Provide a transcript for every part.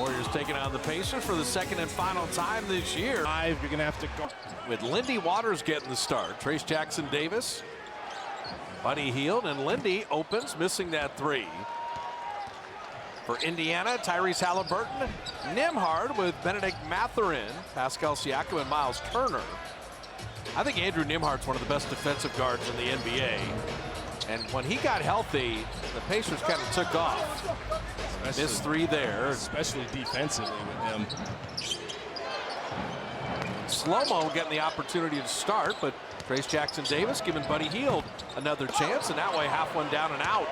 Warriors taking on the Pacers for the second and final time this year. You're going to have to go. With Lindy Waters getting the start. Trace Jackson Davis, Buddy Hield, and Lindy opens, missing that three. For Indiana, Tyrese Halliburton, Nembhard with Benedict Mathurin, Pascal Siakam, and Miles Turner. I think Andrew Nembhard's one of the best defensive guards in the NBA. And when he got healthy, the Pacers kind of took off. Missed three there. Especially defensively with him. Slow-mo getting the opportunity to start, but Trace Jackson Davis giving Buddy Hield another chance, and that way half one down and out.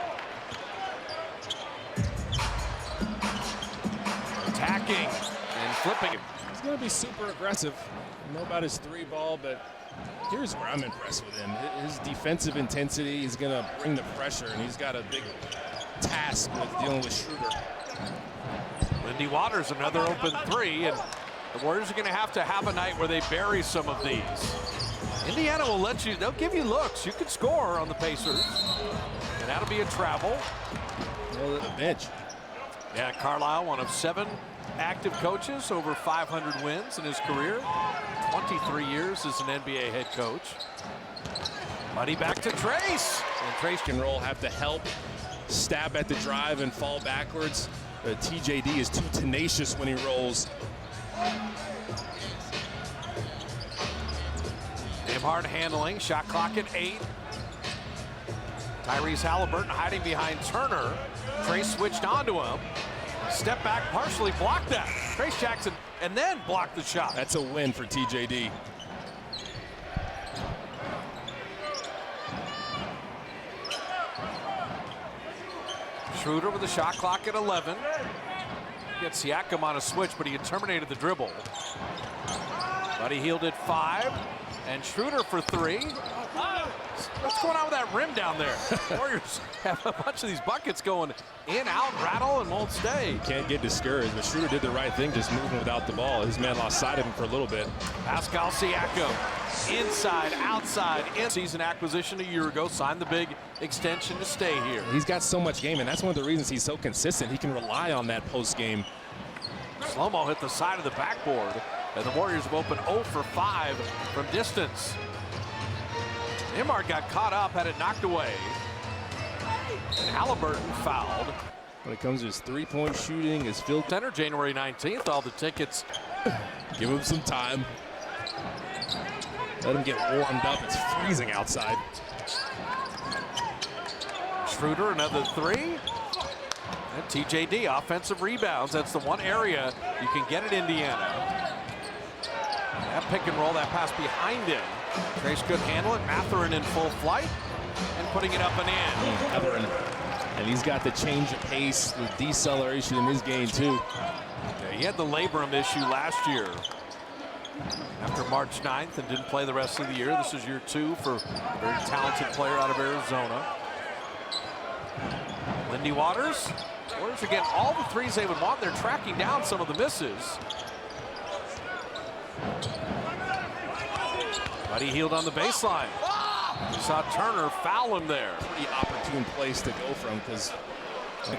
Attacking and flipping. He's going to be super aggressive. I don't know about his three ball, but here's where I'm impressed with him. His defensive intensity is going to bring the pressure, and he's got a big task with dealing with Schroeder. Lindy Waters, another open three, and the Warriors are going to have a night where they bury some of these. Indiana will let you, they'll give you looks. You can score on the Pacers, and that'll be a travel. Well, the bench. Yeah, Carlisle, one of 7 active coaches, over 500 wins in his career. 23 years as an NBA head coach. Buddy back to Trace. And Trace can roll, have to help, stab at the drive and fall backwards. TJD is too tenacious when he rolls. Nembhard handling, shot clock at 8. Tyrese Halliburton hiding behind Turner. Trace switched onto him. Step back, partially blocked that. Trace Jackson, and then blocked the shot. That's a win for TJD. Schroeder with the shot clock at 11. Gets Siakam on a switch, but he had terminated the dribble. Buddy Hield at 5, and Schroeder for 3. What's going on with that rim down there? Warriors have a bunch of these buckets going in, out, rattle, and won't stay. Can't get discouraged, but Schroeder did the right thing, just moving without the ball. His man lost sight of him for a little bit. Pascal Siakam, inside, outside, in season acquisition a year ago, signed the big extension to stay here. He's got so much game, and that's one of the reasons he's so consistent. He can rely on that post game. Slow-mo hit the side of the backboard, and the Warriors have opened 0 for 5 from distance. Nembhard got caught up, had it knocked away. And Halliburton fouled. When it comes to his three-point shooting, his field center, January 19th, all the tickets. Give him some time. Let him get warmed up. It's freezing outside. Schroeder, another 3. And TJD, offensive rebounds. That's the one area you can get at Indiana. That pick and roll, that pass behind him. Trace could handle it. Mathurin in full flight and putting it up and in. Mathurin. And he's got the change of pace, the deceleration in his game too. Yeah, he had the labrum issue last year after March 9th and didn't play the rest of the year. This is year 2 for a very talented player out of Arizona. Lindy Waters. Warriors are getting all the threes they would want. They're tracking down some of the misses. Buddy Hield on the baseline. You saw Turner foul him there. Pretty opportune place to go from because,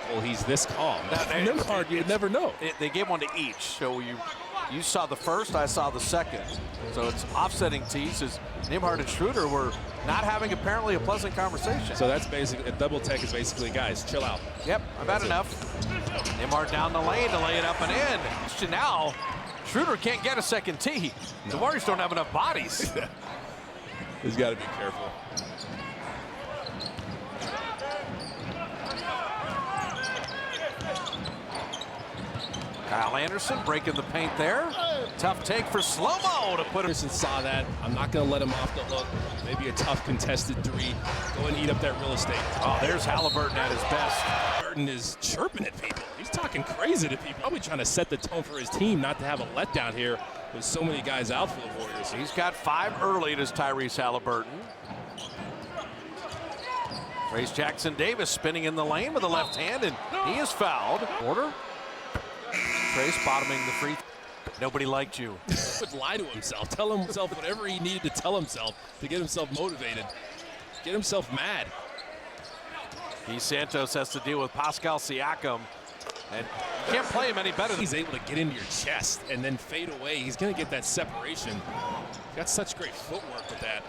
well, he's this calm. Nembhard, you'd never know. They gave one to each. So you saw the first, I saw the second. So it's offsetting tees. Nembhard and Schroeder were not having apparently a pleasant conversation. So that's basically, a double tech is basically, guys, chill out. Yep, I've had enough. Nembhard down the lane to lay it up and in. Question now, Schroeder can't get a second tee. No. The Warriors don't have enough bodies. He's got to be careful. Kyle Anderson breaking the paint there. Tough take for Slow-mo to put him. Anderson saw that. I'm not going to let him off the hook. Maybe a tough contested 3. Go and eat up that real estate. Oh, there's Halliburton at his best. Halliburton is chirping at people. He's talking crazy to people. Probably trying to set the tone for his team not to have a letdown here with so many guys out for the Warriors. He's got 5 early. It is Tyrese Halliburton. Trace Jackson Davis spinning in the lane with the left hand, and he is fouled. Order. Trace bottoming the free. Nobody liked you. Would lie to himself. Tell himself whatever he needed to tell himself to get himself motivated. Get himself mad. Santos has to deal with Pascal Siakam. And you can't play him any better. He's able to get into your chest and then fade away. He's going to get that separation. He's got such great footwork with that.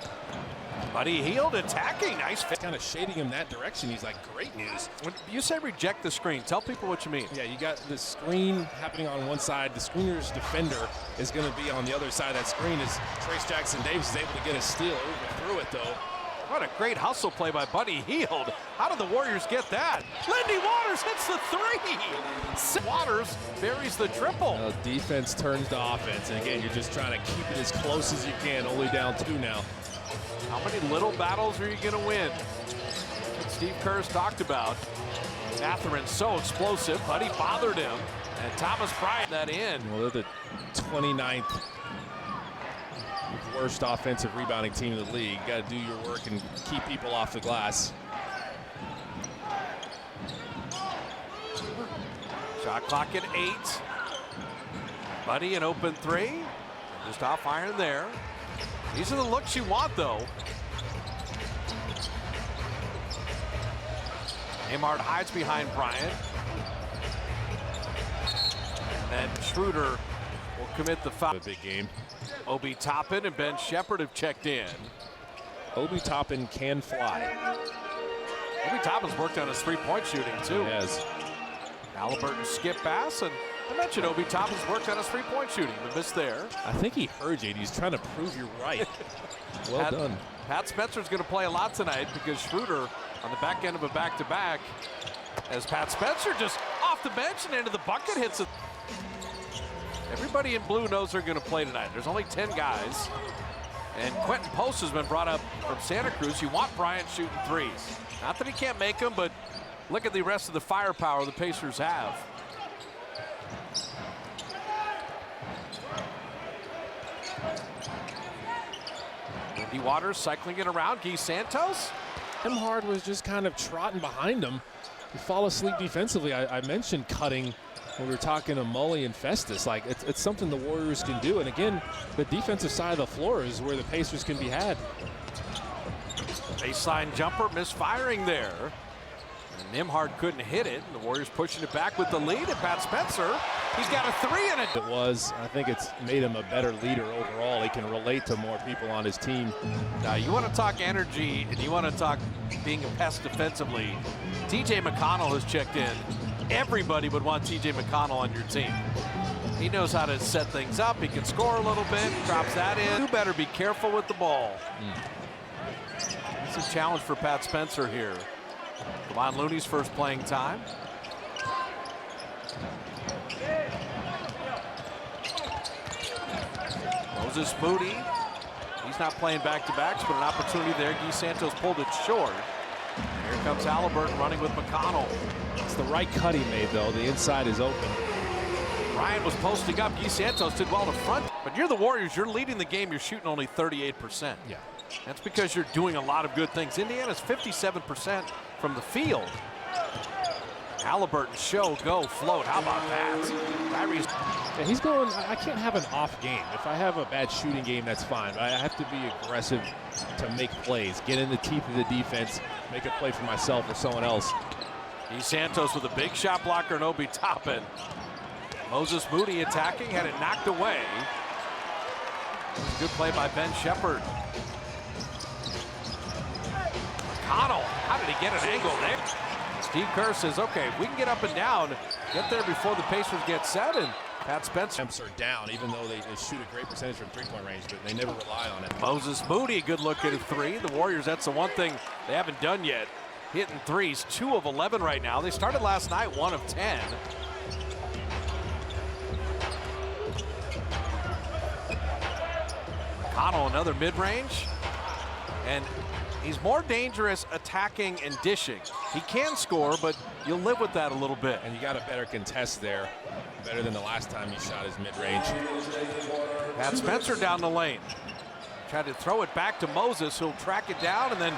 Buddy Hield attacking. Nice fit. Kind of shading him that direction. He's like, great news. When you say reject the screen, tell people what you mean. Yeah, you got the screen happening on one side. The screener's defender is going to be on the other side of that screen as Trace Jackson Davis is able to get a steal. Overthrew it, though. What a great hustle play by Buddy Hield. How did the Warriors get that? Lindy Waters hits the three. Waters buries the triple. Defense turns to offense. And again, you're just trying to keep it as close as you can. Only down 2 now. How many little battles are you going to win? What Steve Kerr's talked about. Matherin's so explosive. Buddy bothered him. And Thomas Bryant that in. Well, they're the 29th worst offensive rebounding team in the league. You got to do your work and keep people off the glass. Shot clock at 8. Buddy an open 3. Just off iron there. These are the looks you want, though. Amart hides behind Bryant. And then Schroeder will commit the foul. A big game. Obi Toppin and Ben Shepherd have checked in. Obi Toppin can fly. Obi Toppin's worked on his three-point shooting, too. He has. Halliburton skip pass, and I mentioned Obi Toppin's worked on his three-point shooting. The miss there. I think he heard you. He's trying to prove you're right. Well done. Pat Spencer's going to play a lot tonight because Schroeder on the back end of a back-to-back as Pat Spencer just off the bench and into the bucket hits it. Everybody in blue knows they're going to play tonight. There's only 10 guys. And Quentin Post has been brought up from Santa Cruz. You want Bryant shooting threes. Not that he can't make them, but look at the rest of the firepower the Pacers have. Lindy Waters cycling it around. Guy Santos. Hard was just kind of trotting behind him. He fall asleep defensively. I mentioned cutting when we were talking to Mully and Festus. Like, it's something the Warriors can do. And again, the defensive side of the floor is where the Pacers can be had. Baseline jumper misfiring there. And Nimhard couldn't hit it. And the Warriors pushing it back with the lead. And Pat Spencer, he's got a 3 in it. I think it's made him a better leader overall. He can relate to more people on his team. Now, you want to talk energy and you want to talk being a pest defensively. TJ McConnell has checked in. Everybody would want TJ McConnell on your team. He knows how to set things up. He can score a little bit, drops that in. You better be careful with the ball. It's a challenge for Pat Spencer here. Kevon Looney's first playing time. Moses Moody. He's not playing back-to-backs, but an opportunity there. Guy Santos pulled it short. Here comes Halliburton running with McConnell. It's the right cut he made, though. The inside is open. Ryan was posting up. Guy Santos did well to front. But you're the Warriors. You're leading the game. You're shooting only 38%. Yeah. That's because you're doing a lot of good things. Indiana's 57% from the field. Halliburton, show, go, float. How about that? Tyrese. Yeah, he's going, I can't have an off game. If I have a bad shooting game, that's fine. But I have to be aggressive to make plays, get in the teeth of the defense, make a play for myself or someone else. Guy Santos with a big shot blocker and Obi Toppin. Moses Moody attacking, had it knocked away. Good play by Ben Shepherd. McConnell, how did he get an angle there? Steve Kerr says, okay, we can get up and down, get there before the Pacers get set, and Pat Spencer. Attempts are down, even though they shoot a great percentage from three-point range, but they never rely on it. Moses Moody, good look at a 3. The Warriors, that's the one thing they haven't done yet. Hitting threes, 2 of 11 right now. They started last night, 1 of 10. McConnell, another mid-range. And he's more dangerous attacking and dishing. He can score, but you'll live with that a little bit. And you got a better contest there, better than the last time he shot his mid-range. Pat Spencer down the lane. Tried to throw it back to Moses, who'll track it down, and then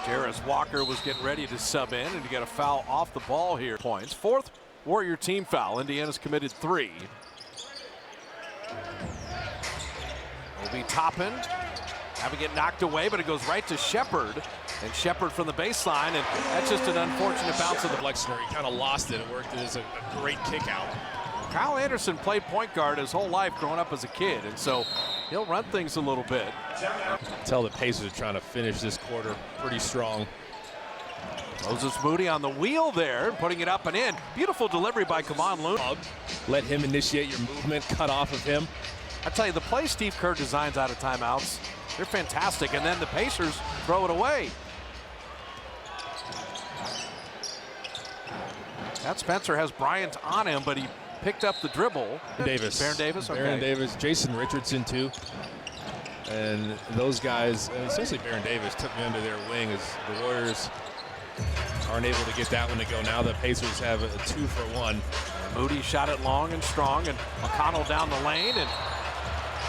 Jarris Walker was getting ready to sub in, and you get a foul off the ball here. Points. 4th Warrior team foul. Indiana's committed 3. Obi Toppin having it knocked away, but it goes right to Shepherd. And Shepard from the baseline, and that's just an unfortunate bounce of the Flexner, he kind of lost it. It worked as a great kick out. Kyle Anderson played point guard his whole life growing up as a kid, and so he'll run things a little bit. Tell the Pacers are trying to finish this quarter pretty strong. Moses Moody on the wheel there, putting it up and in. Beautiful delivery by Kevon Looney. Let him initiate your movement, cut off of him. I tell you, the play Steve Kerr designs out of timeouts, they're fantastic, and then the Pacers throw it away. Pat Spencer has Bryant on him, but he picked up the dribble. Davis. Baron Davis, okay. Baron Davis, Jason Richardson too. And those guys, especially Baron Davis, took me under their wing as the Warriors aren't able to get that one to go. Now the Pacers have a 2-for-1. Moody shot it long and strong, and McConnell down the lane. And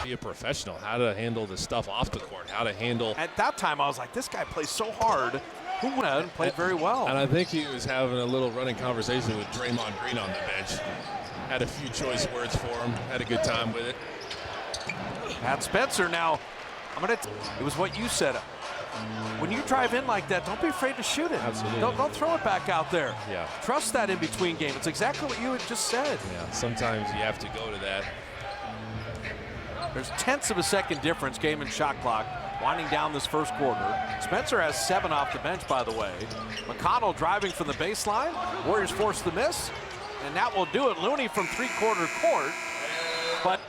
be a professional, how to handle the stuff off the court, how to handle. At that time, I was like, this guy plays so hard. Who would have played very well? And I think he was having a little running conversation with Draymond Green on the bench. Had a few choice words for him, had a good time with it. Pat Spencer now, it was what you said. When you drive in like that, don't be afraid to shoot it. Absolutely. Don't throw it back out there. Yeah. Trust that in between game. It's exactly what you had just said. Yeah, sometimes you have to go to that. There's tenths of a second difference, game and shot clock, winding down this first quarter. Spencer has 7 off the bench, by the way. McConnell driving from the baseline. Warriors force the miss, and that will do it. Looney from three-quarter court, but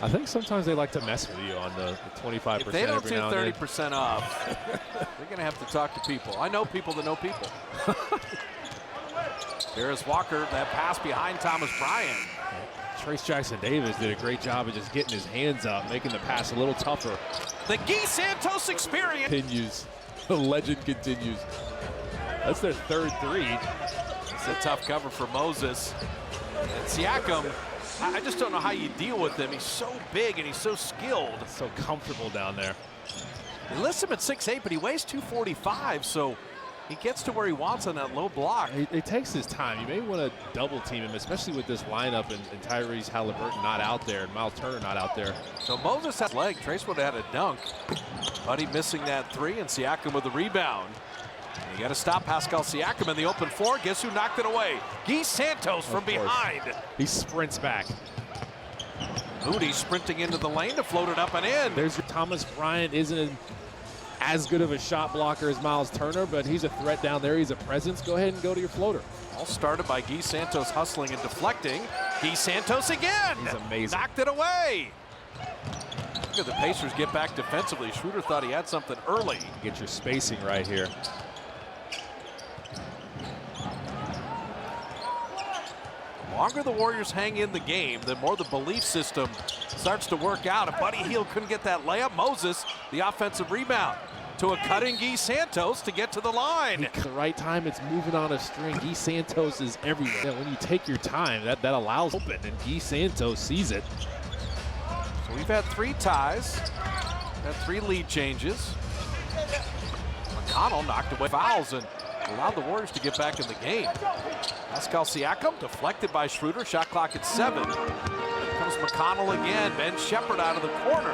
I think sometimes they like to mess with you on the 25%. if they don't do 30% off, they're going to have to talk to people. I know people that know people. Darius Walker, that pass behind Thomas Bryant. Trayce Jackson-Davis did a great job of just getting his hands up, making the pass a little tougher. The Guy Santos experience Continues. The legend continues. That's their third three. It's a tough cover for Moses. And Siakam, I just don't know how you deal with him. He's so big and he's so skilled. So comfortable down there. He lists him at 6'8", but he weighs 245, so he gets to where he wants on that low block. It takes his time. You may want to double team him, especially with this lineup and Tyrese Halliburton not out there and Miles Turner not out there. So Moses has leg. Trayce would have had a dunk. Buddy missing that three, and Siakam with the rebound. And you got to stop Pascal Siakam in the open floor. Guess who knocked it away? Guy Santos from behind. He sprints back. Moody sprinting into the lane to float it up and in. There's your Thomas Bryant. Isn't as good of a shot blocker as Miles Turner, but he's a threat down there. He's a presence. Go ahead and go to your floater. All started by Guy Santos hustling and deflecting. Guy Santos again. He's amazing. Knocked it away. Look at the Pacers get back defensively. Schroeder thought he had something early. Get your spacing right here. The longer the Warriors hang in the game, the more the belief system starts to work out. If Buddy Hield couldn't get that layup, Moses, the offensive rebound to a cutting Guy Santos to get to the line. At the right time, it's moving on a string. Guy Santos is everywhere. Yeah, when you take your time, that allows open, and Guy Santos sees it. So we've had 3 ties, had 3 lead changes. McConnell knocked away fouls and allowed the Warriors to get back in the game. Pascal Siakam deflected by Schroeder. Shot clock at 7. Here comes McConnell again. Ben Shepard out of the corner.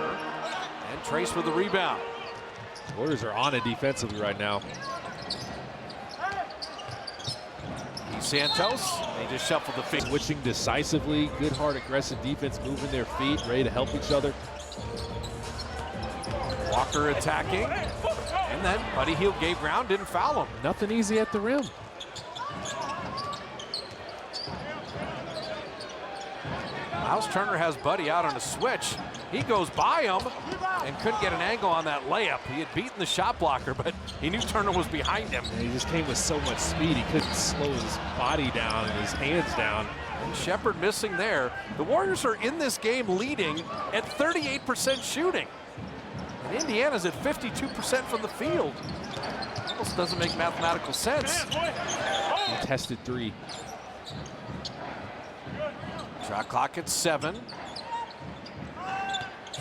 And Trayce with the rebound. Warriors are on it defensively right now. Santos, they just shuffled the feet. Switching decisively, good hard aggressive defense, moving their feet, ready to help each other. Walker attacking, and then Buddy Hield gave ground, didn't foul him. Nothing easy at the rim. Miles Turner has Buddy out on a switch. He goes by him and couldn't get an angle on that layup. He had beaten the shot blocker, but he knew Turner was behind him. And he just came with so much speed, he couldn't slow his body down and his hands down. And Shepard missing there. The Warriors are in this game leading at 38% shooting. And Indiana's at 52% from the field. Almost doesn't make mathematical sense. Contested 3. Shot clock at 7.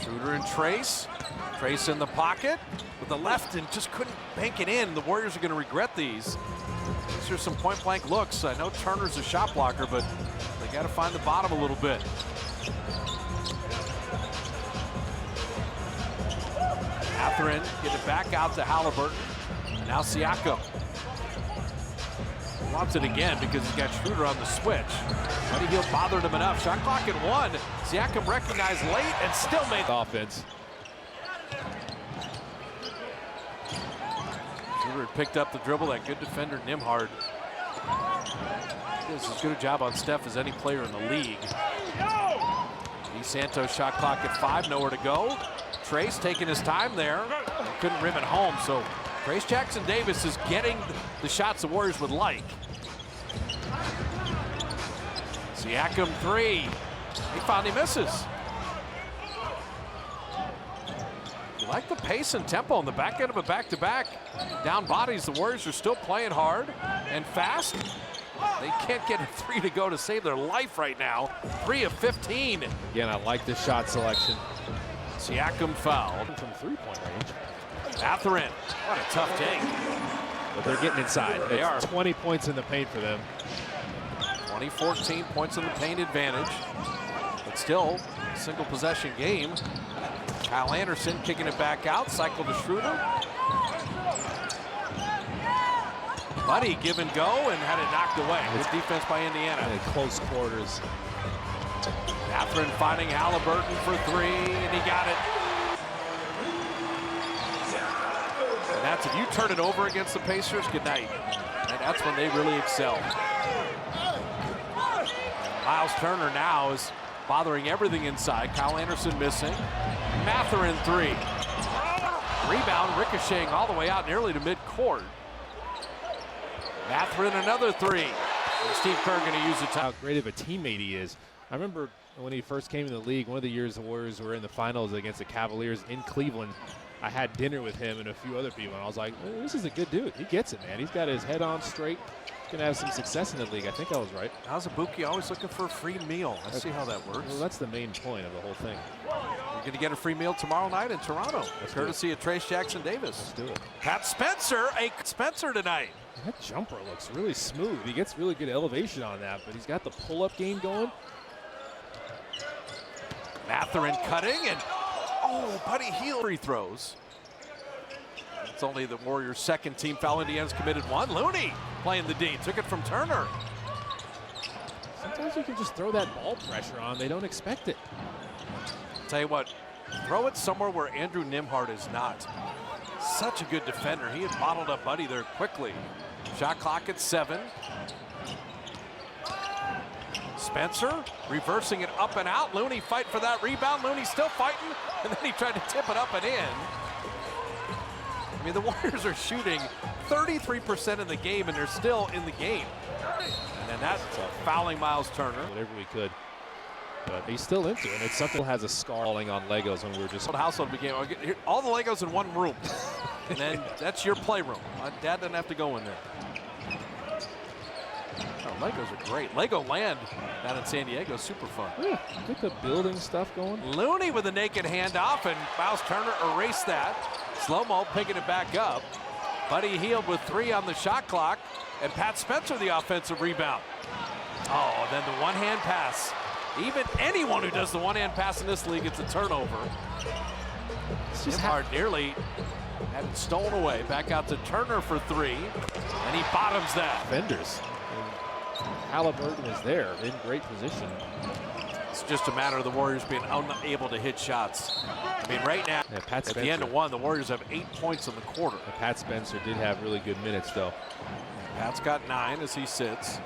Schroeder and Trayce. Trayce in the pocket with the left and just couldn't bank it in. The Warriors are going to regret these. These are some point-blank looks. I know Turner's a shot blocker, but they got to find the bottom a little bit. Catherine get it back out to Halliburton. Now Siakam. Wants it again because he's got Schroeder on the switch. Buddy Hield bothered him enough. Shot clock at 1. Siakam recognized late and still made the offense. Schroeder picked up the dribble. That good defender Nembhard does as good a job on Steph as any player in the league. DeSantos shot clock at 5. Nowhere to go. Trace taking his time there. Couldn't rim it home. So Trace Jackson Davis is getting the shots the Warriors would like. Siakam 3. He finally misses. You like the pace and tempo on the back end of a back-to-back. Down bodies, the Warriors are still playing hard and fast. They can't get a 3 to go to save their life right now. 3 of 15. Again, I like the shot selection. Siakam fouled. From three-point range. Mathurin, what a tough take. But they're getting inside. They are. 20 points in the paint for them. 20-14 points in the paint advantage. But still, single possession game. Kyle Anderson kicking it back out, cycle to Schroeder. Buddy give and go and had it knocked away. Good defense by Indiana. In close quarters. Mathurin finding Halliburton for 3, and he got it. And that's if you turn it over against the Pacers, good night. And that's when they really excel. Miles Turner now is bothering everything inside. Kyle Anderson missing. Mathurin 3. Rebound ricocheting all the way out nearly to midcourt. Mathurin another 3. And Steve Kerr going to use it. How great of a teammate he is. I remember when he first came in the league, one of the years the Warriors were in the finals against the Cavaliers in Cleveland. I had dinner with him and a few other people, and I was like, this is a good dude. He gets it, man. He's got his head on straight. He's going to have some success in the league. I think I was right. How's Ibuki always looking for a free meal? Let's see how that works. Well, that's the main point of the whole thing. You're going to get a free meal tomorrow night in Toronto, courtesy of Trace Jackson Davis. Let's do it. Pat Spencer, Spencer tonight. That jumper looks really smooth. He gets really good elevation on that, but he's got the pull-up game going. Mathurin cutting, and Buddy Hield free throws. It's only the Warriors' second team foul. Indiana's committed 1. Looney playing the D, took it from Turner. Sometimes you can just throw that ball pressure on. They don't expect it. Tell you what, throw it somewhere where Andrew Nembhard is not. Such a good defender. He had bottled up Buddy there quickly. Shot clock at 7. Spencer reversing it up and out. Looney fight for that rebound. Looney still fighting, and then he tried to tip it up and in. I mean, the Warriors are shooting 33% in the game, and they're still in the game. And then that's fouling Miles Turner. Whatever we could. But he's still into it. And it's something that has a scarring on Legos when we were just... Household became all the Legos in one room. And then that's your playroom. Dad doesn't have to go in there. Oh, Legos are great. Lego Land down in San Diego, super fun. Yeah, get the building stuff going. Looney with a naked handoff, and Miles Turner erased that. Slow-mo picking it back up. Buddy Hield with 3 on the shot clock, and Pat Spencer the offensive rebound. Oh, then the one-hand pass. Even anyone who does the one-hand pass in this league gets a turnover. Nembhard nearly had it stolen away. Back out to Turner for 3, and he bottoms that. Defenders. Halliburton is there in great position. It's just a matter of the Warriors being unable to hit shots. I mean, right now, at the end of 1, the Warriors have 8 points in the quarter. Pat Spencer did have really good minutes, though. Pat's got 9 as he sits.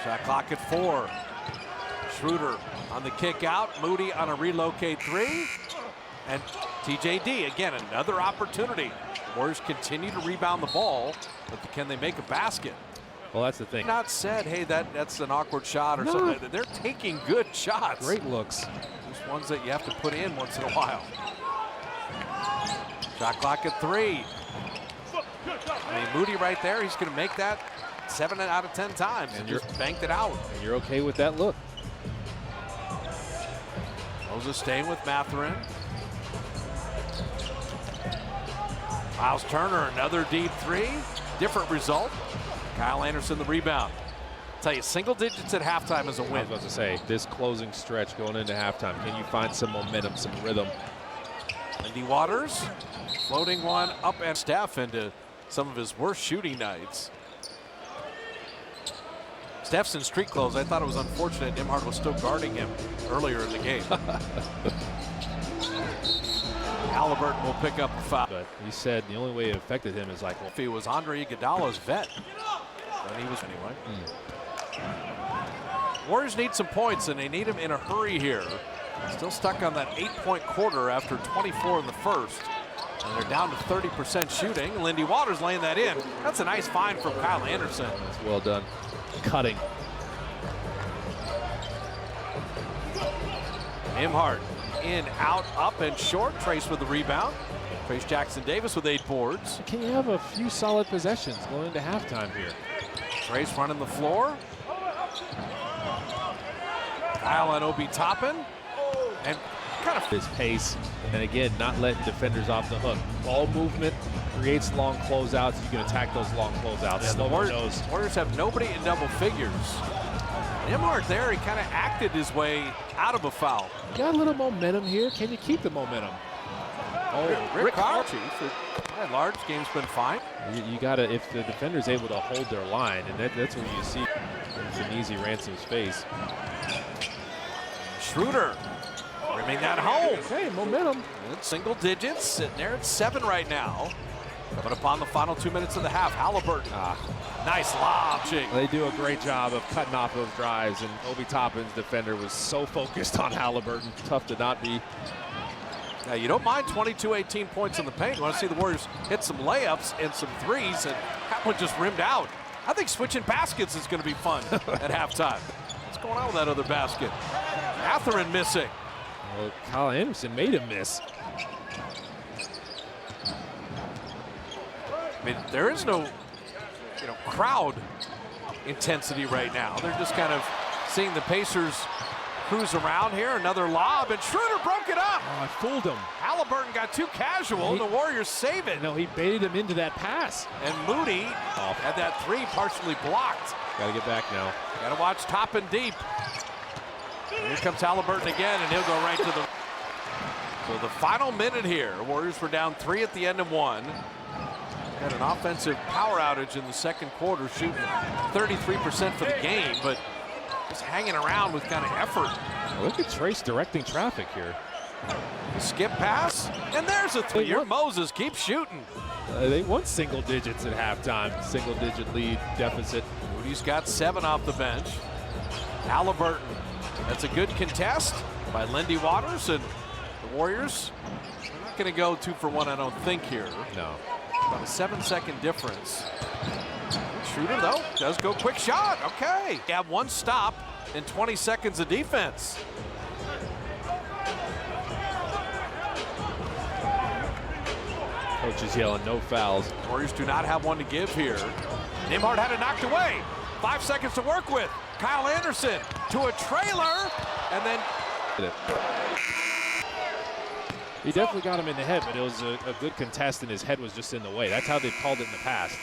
Shot clock at 4. Schroeder on the kick out. Moody on a relocate 3. And TJD, again, another opportunity. Warriors continue to rebound the ball, but can they make a basket? Well, that's the thing. Not said, hey, that's an awkward shot or something. They're taking good shots. Great looks. Just ones that you have to put in once in a while. Shot clock at 3. I mean, Moody right there, he's going to make that 7 out of 10 times and just banked it out. And you're okay with that look. Moses staying with Mathurin. Miles Turner, another deep 3. Different result. Kyle Anderson the rebound. I'll tell you, single digits at halftime is a win. I was about to say, this closing stretch going into halftime, can you find some momentum, some rhythm? Lindy Waters floating one up and Steph into some of his worst shooting nights. Steph's in street clothes. I thought it was unfortunate Nembhard was still guarding him earlier in the game. Halliburton will pick up a foul. But he said the only way it affected him is like, well, If he was Andre Iguodala's vet, and he was anyway. Warriors need some points, and they need them in a hurry here. Still stuck on that 8-point quarter after 24 in the first. And they're down to 30% shooting. Lindy Waters laying that in. That's a nice find from Kyle Anderson. that's well done. Cutting. Nembhard in, out, up, and short. Trace with the rebound. Trace Jackson Davis with 8 boards. Can you have a few solid possessions going into halftime here? Trace running the floor. Kyle on Obi Toppin. And kind of His pace, and again, not letting defenders off the hook. Ball movement creates long closeouts. You can attack those long closeouts. Yeah, the No one knows. Warriors have nobody in double figures. Nembhard there, he kind of acted his way out of a foul. You got a little momentum here. Can you keep the momentum? Oh, Rick Archie, by and large, game's been fine. You got to, if the defender's able to hold their line, and that's what you see. It's an easy Ransom's face. Schroeder bringing that home. Okay, momentum. It's single digits, sitting there at 7 right now. Coming upon the final 2 minutes of the half, Halliburton. Nice lob, Ching. They do a great job of cutting off those drives, and Obi Toppin's defender was so focused on Halliburton. Tough to not be. Now, you don't mind 22, 18 points in the paint. You want to see the Warriors hit some layups and some threes, and that one just rimmed out. I think switching baskets is going to be fun at halftime. What's going on with that other basket? Atherton missing. Well, Kyle Anderson made him miss. I mean, there is no, crowd intensity right now. They're just kind of seeing the Pacers cruise around here. Another lob, and Schroeder broke it up. Oh, I fooled him. Halliburton got too casual, and the Warriors save it. No, he baited him into that pass. And Moody had that three partially blocked. Got to get back now. Got to watch top and deep. Here comes Halliburton again, and he'll go right to the. So the final minute here, Warriors were down 3 at the end of 1. Had an offensive power outage in the second quarter, shooting 33% for the game, but just hanging around with kind of effort. Look at Trace directing traffic here. The skip pass, and there's a three. Moses keeps shooting. They won single digits at halftime. Single digit lead deficit. Moody's got 7 off the bench. Halliburton, that's a good contest by Lindy Waters, and the Warriors are not going to go 2 for 1, I don't think, here. No. About a 7-second difference. Schroeder, though, does go quick shot. Okay. You have 1 stop in 20 seconds of defense. Coach is yelling no fouls. Warriors do not have one to give here. Nembhard had it knocked away. 5 seconds to work with. Kyle Anderson to a trailer, and then he definitely got him in the head, but it was a good contest, and his head was just in the way. That's how they've called it in the past.